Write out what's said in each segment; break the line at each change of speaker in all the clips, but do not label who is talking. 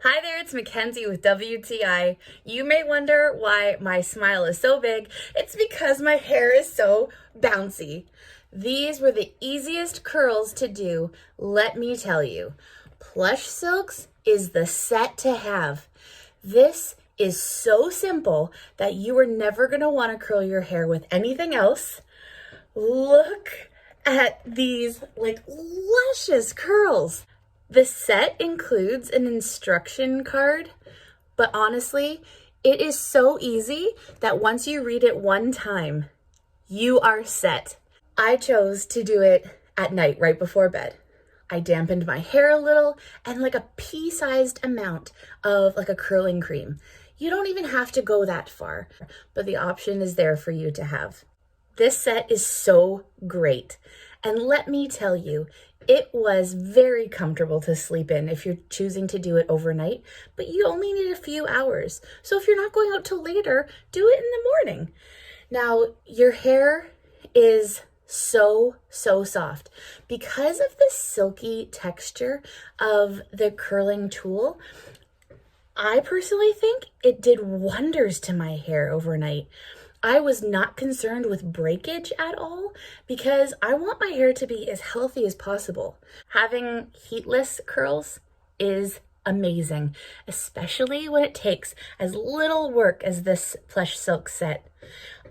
Hi there, it's Mackenzie with WTI. You may wonder why my smile is so big. It's because my hair is so bouncy. These were the easiest curls to do, let me tell you. Plushsilks is the set to have. This is so simple that you are never gonna wanna curl your hair with anything else. Look at these luscious curls. The set includes an instruction card, but honestly, it is so easy that once you read it one time, you are set. I chose to do it at night right before bed. I dampened my hair a little and a pea-sized amount of a curling cream. You don't even have to go that far, but the option is there for you to have. This set is so great. And let me tell you, it was very comfortable to sleep in if you're choosing to do it overnight, but you only need a few hours. So if you're not going out till later, do it in the morning. Now, your hair is so soft. Because of the silky texture of the curling tool, I personally think it did wonders to my hair overnight. I was not concerned with breakage at all because I want my hair to be as healthy as possible. Having heatless curls is amazing, especially when it takes as little work as this Plushsilk set.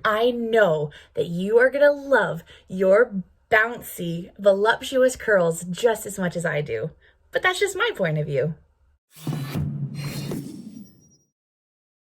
I know that you are gonna love your bouncy, voluptuous curls just as much as I do, but that's just my point of view.